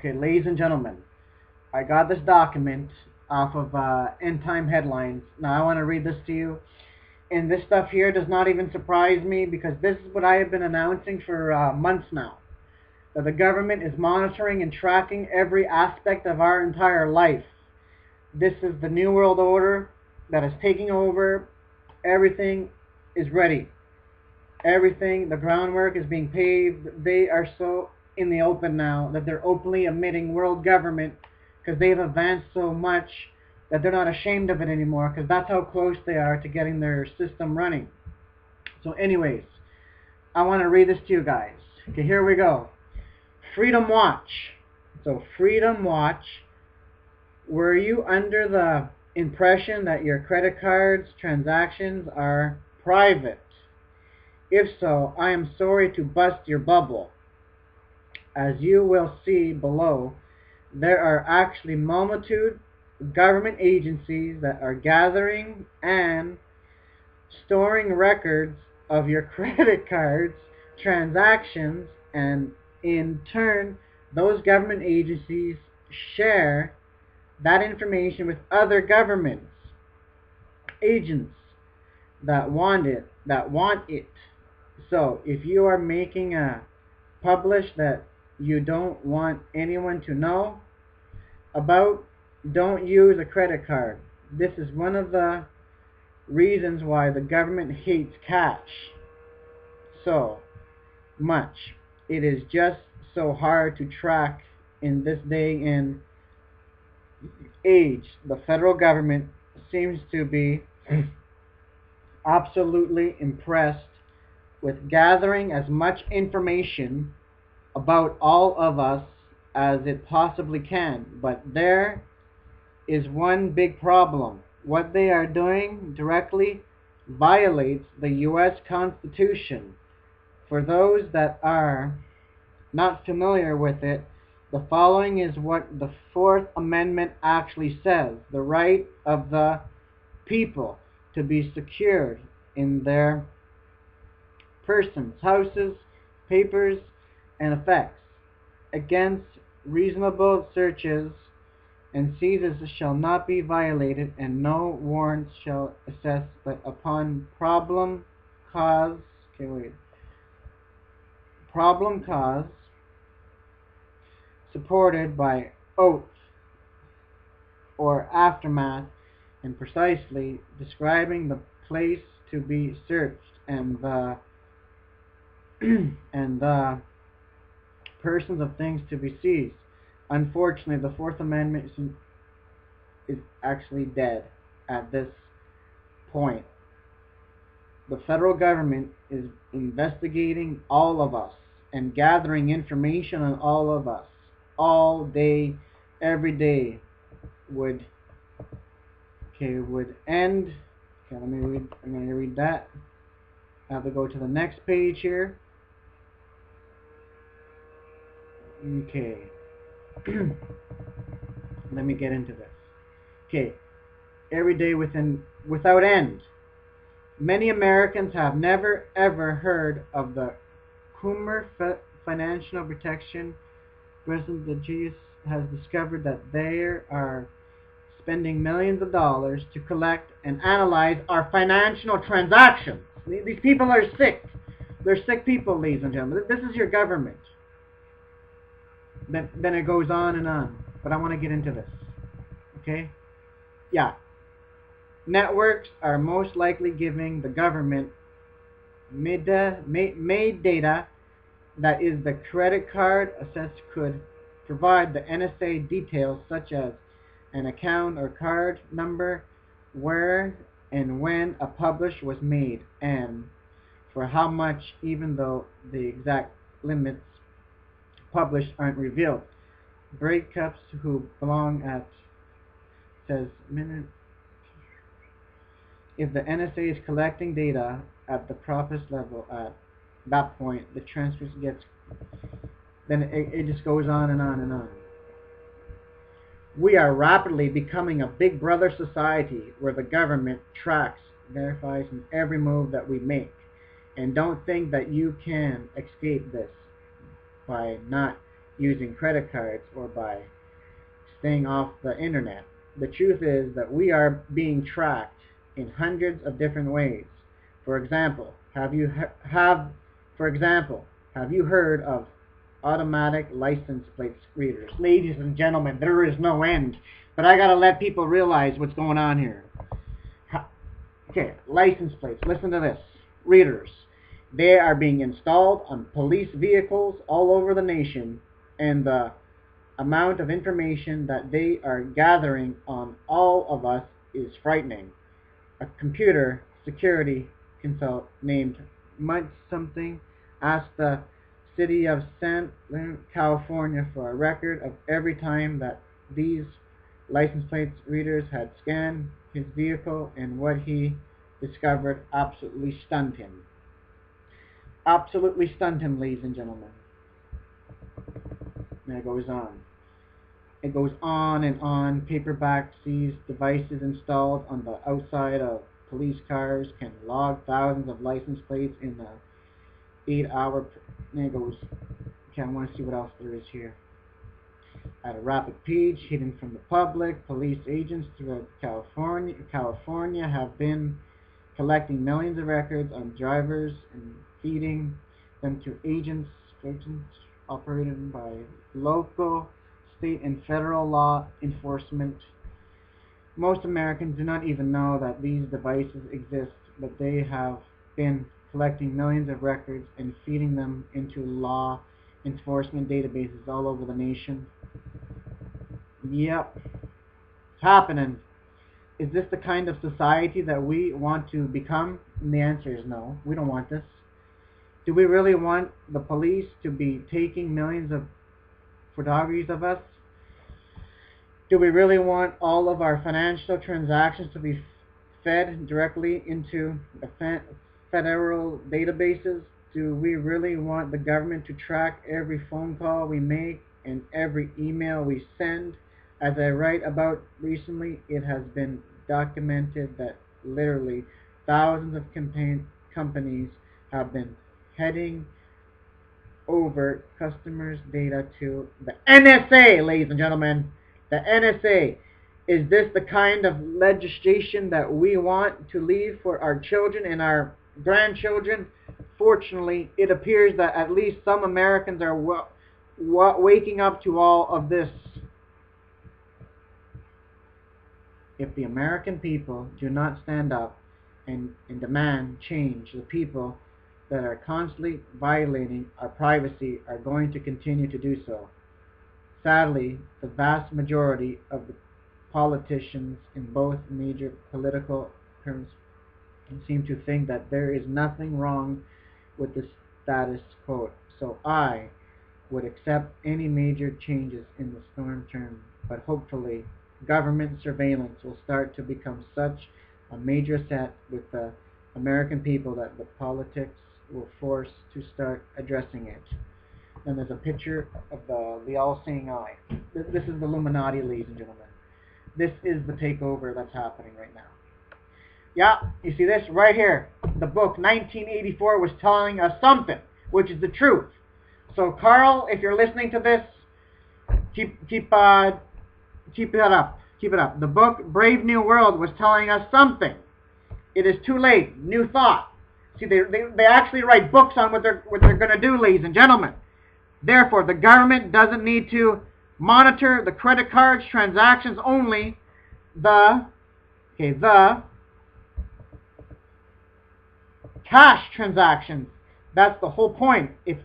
Okay, ladies and gentlemen, I got this document off of End Time Headlines. Now I want to read this to you. And this stuff here does not even surprise me because this is what I have been announcing for months now. That the government is monitoring and tracking every aspect of our entire life. This is the New World Order that is taking over. Everything is ready. Everything, the groundwork is being paved. They are so in the open now that they're openly admitting world government because they've advanced so much that they're not ashamed of it anymore because that's how close they are to getting their system running. So anyways, I want to read this to you guys. Okay, here we go. Freedom Watch. So Freedom Watch, were you under the impression that your credit cards transactions are private? If so, I am sorry to bust your bubble. As you will see below, there are actually multitude of government agencies that are gathering and storing records of your credit cards transactions, and in turn those government agencies share that information with other governments, agents that want it. So if you are making a publish that you don't want anyone to know about, don't use a credit card. This is one of the reasons why the government hates cash so much. It is just so hard to track in this day and age. The federal government seems to be absolutely impressed with gathering as much information about all of us as it possibly can. But there is one big problem. What they are doing directly violates the U.S. Constitution. For those that are not familiar with it, the following is what the Fourth Amendment actually says: the right of the people to be secured in their persons, houses, papers, and effects against reasonable searches and seizures shall not be violated, and no warrants shall assess but upon problem cause supported by oath or aftermath, and precisely describing the place to be searched and the and the persons of things to be seized. Unfortunately, the Fourth Amendment is actually dead at this point. The federal government is investigating all of us and gathering information on all of us all day, every day. Would end. Okay, let me read. I'm going to read that. I have to go to the next page here. Okay. Let me get into this. Okay. Every day without end. Many Americans have never ever heard of the Consumer Financial Protection. President DeGioia has discovered that they are spending millions of dollars to collect and analyze our financial transactions. These people are sick. They're sick people, ladies and gentlemen. This is your government. Then it goes on and on. But I want to get into this. Okay? Yeah. Networks are most likely giving the government made data that is the credit card assessed could provide the NSA details such as an account or card number, where and when a publish was made, and for how much, even though the exact limits published aren't revealed. Breakups who belong at says minute. If the NSA is collecting data at the properest level at that point, the transfer gets, then it just goes on and on and on. We are rapidly becoming a big brother society where the government tracks, verifies every move that we make. And don't think that you can escape this by not using credit cards or by staying off the internet. The truth is that we are being tracked in hundreds of different ways. For example, have you heard of automatic license plate readers? Ladies and gentlemen, there is no end. But I gotta let people realize what's going on here. Okay, license plates. Listen to this. Readers. They are being installed on police vehicles all over the nation, and the amount of information that they are gathering on all of us is frightening. A computer security consult named Mud something asked the city of San California for a record of every time that these license plate readers had scanned his vehicle, and what he discovered absolutely stunned him. Absolutely stunned him, ladies and gentlemen. And it goes on. It goes on and on. Paperback sees devices installed on the outside of police cars can log thousands of license plates in the 8-hour. And it goes. Okay, I want to see what else there is here. At a rapid pace, hidden from the public, police agents throughout California have been collecting millions of records on drivers and feeding them to agents operated by local, state, and federal law enforcement. Most Americans do not even know that these devices exist, but they have been collecting millions of records and feeding them into law enforcement databases all over the nation. Yep, it's happening. Is this the kind of society that we want to become? And the answer is no. We don't want this. Do we really want the police to be taking millions of photographies of us? Do we really want all of our financial transactions to be fed directly into the federal databases? Do we really want the government to track every phone call we make and every email we send? As I write about recently, it has been documented that literally thousands of companies have been heading over customers' data to the NSA, ladies and gentlemen. The NSA. Is this the kind of legislation that we want to leave for our children and our grandchildren? Fortunately, it appears that at least some Americans are waking up to all of this. If the American people do not stand up and demand change, the people that are constantly violating our privacy are going to continue to do so. Sadly, the vast majority of the politicians in both major political terms seem to think that there is nothing wrong with the status quo. So I would accept any major changes in the storm term, but hopefully government surveillance will start to become such a major threat with the American people that the politics will force to start addressing it. And there's a picture of the all-seeing eye. This is the Illuminati, ladies and gentlemen. This is the takeover that's happening right now. Yeah, you see this right here. The book 1984 was telling us something, which is the truth. So Carl, if you're listening to this, keep that up. Keep it up. The book Brave New World was telling us something. It is too late. New thought. See, they actually write books on what they're going to do, ladies and gentlemen. Therefore, the government doesn't need to monitor the credit cards transactions only. The cash transactions. That's the whole point. If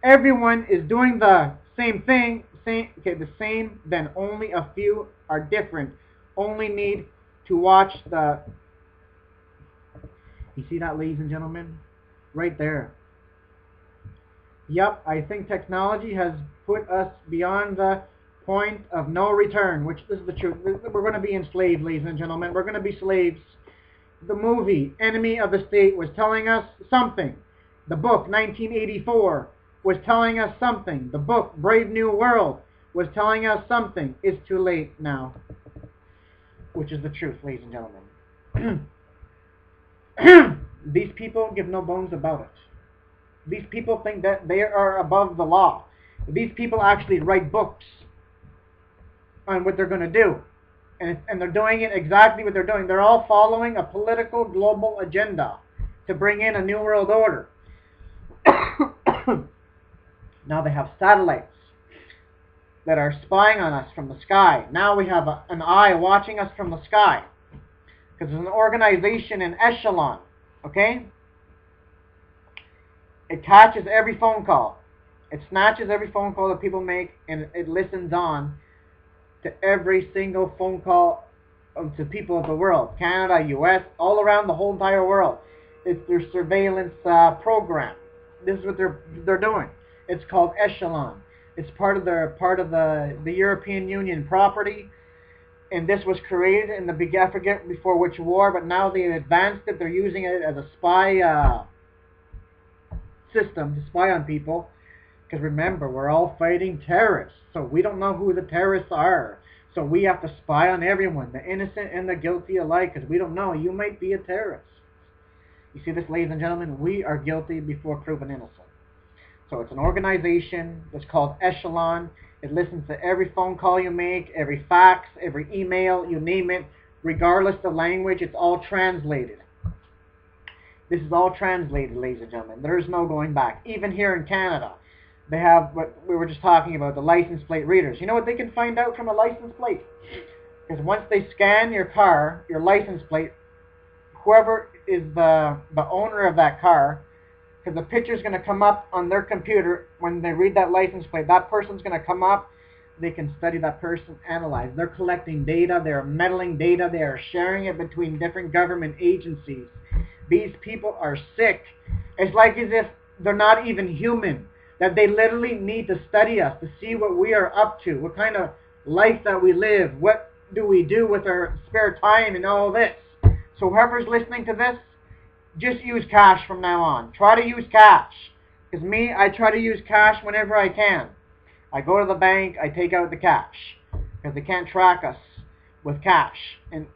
everyone is doing the same thing, the same, then only a few are different. Only need to watch the... You see that, ladies and gentlemen? Right there. Yep, I think technology has put us beyond the point of no return, which this is the truth. We're going to be enslaved, ladies and gentlemen. We're going to be slaves. The movie Enemy of the State was telling us something. The book 1984 was telling us something. The book Brave New World was telling us something. It's too late now. Which is the truth, ladies and gentlemen. These people give no bones about it. These people think that they are above the law. These people actually write books on what they're going to do. And they're doing it exactly what they're doing. They're all following a political global agenda to bring in a new world order. Now they have satellites that are spying on us from the sky. Now we have an eye watching us from the sky. Because there's an organization in Echelon, okay? It catches every phone call. It snatches every phone call that people make, and it listens on to every single phone call to people of the world. Canada, US, all around the whole entire world. It's their surveillance program. This is what they're doing. It's called Echelon. It's part of the European Union property. And this was created in I forget before which war, but now they've advanced it. They're using it as a spy system to spy on people. Because remember, we're all fighting terrorists, so we don't know who the terrorists are. So we have to spy on everyone, the innocent and the guilty alike, because we don't know. You might be a terrorist. You see this, ladies and gentlemen? We are guilty before proven innocent. So it's an organization that's called Echelon. It listens to every phone call you make, every fax, every email, you name it. Regardless of language, it's all translated. This is all translated, ladies and gentlemen. There's no going back. Even here in Canada, they have what we were just talking about, the license plate readers. You know what they can find out from a license plate? Because once they scan your car, your license plate, whoever is the owner of that car, because the picture's going to come up on their computer when they read that license plate. That person's going to come up. They can study that person, analyze. They're collecting data. They're meddling data. They are sharing it between different government agencies. These people are sick. It's like as if they're not even human. That they literally need to study us to see what we are up to, what kind of life that we live, what do we do with our spare time and all this. So whoever's listening to this, just use cash from now on. Try to use cash. Because me, I try to use cash whenever I can. I go to the bank, I take out the cash. Because they can't track us with cash. And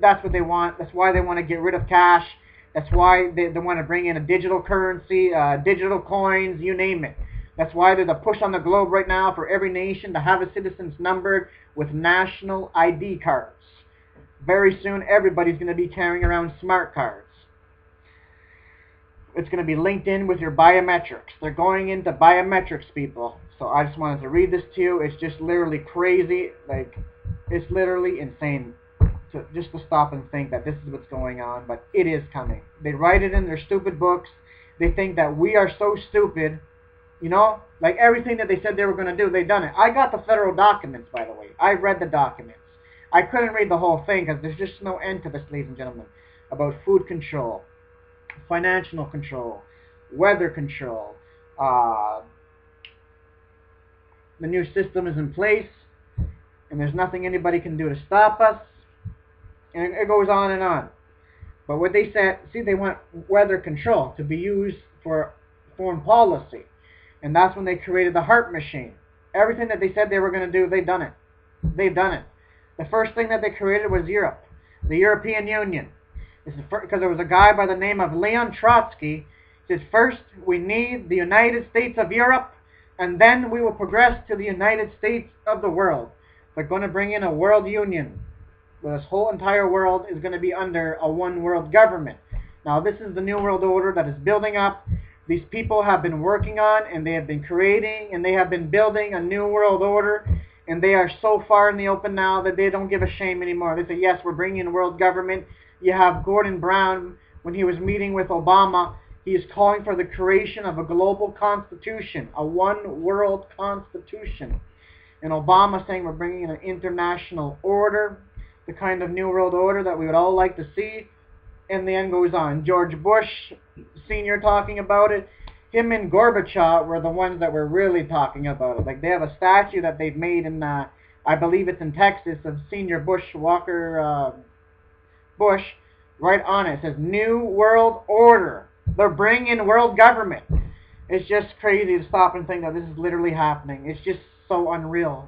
that's what they want. That's why they want to get rid of cash. That's why they want to bring in a digital currency, digital coins, you name it. That's why there's a push on the globe right now for every nation to have its citizens numbered with national ID cards. Very soon, everybody's going to be carrying around smart cards. It's going to be linked in with your biometrics. They're going into biometrics, people. So I just wanted to read this to you. It's just literally crazy. Like, it's literally insane just to stop and think that this is what's going on. But it is coming. They write it in their stupid books. They think that we are so stupid. You know, like everything that they said they were going to do, they've done it. I got the federal documents, by the way. I read the documents. I couldn't read the whole thing because there's just no end to this, ladies and gentlemen, about food control, financial control, weather control. The new system is in place, and there's nothing anybody can do to stop us. And it goes on and on. But what they said, see, they want weather control to be used for foreign policy. And that's when they created the HAARP machine. Everything that they said they were going to do, they've done it. They've done it. The first thing that they created was Europe, the European Union. This is because there was a guy by the name of Leon Trotsky. He says, first, we need the United States of Europe, and then we will progress to the United States of the world. They're going to bring in a world union. This whole entire world is going to be under a one world government. Now, this is the new world order that is building up. These people have been working on, and they have been creating, and they have been building a new world order, and they are so far in the open now that they don't give a shame anymore. They say, yes, we're bringing in world government. You have Gordon Brown, when he was meeting with Obama, he is calling for the creation of a global constitution, a one world constitution. And Obama saying we're bringing in an international order, the kind of new world order that we would all like to see. And the end goes on. George Bush Sr. talking about it. Him and Gorbachev were the ones that were really talking about it. Like, they have a statue that they've made in, I believe it's in Texas, of Senior Bush, Walker Bush. Right on it. It says, New World Order. They're bringing in world government. It's just crazy to stop and think that this is literally happening. It's just so unreal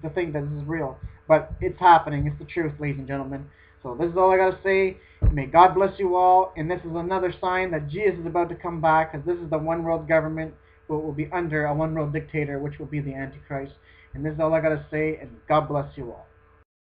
to think that this is real. But it's happening. It's the truth, ladies and gentlemen. So this is all I got to say. May God bless you all. And this is another sign that Jesus is about to come back, because this is the one world government but will be under a one-world dictator, which will be the Antichrist. And this is all I gotta say, and God bless you all.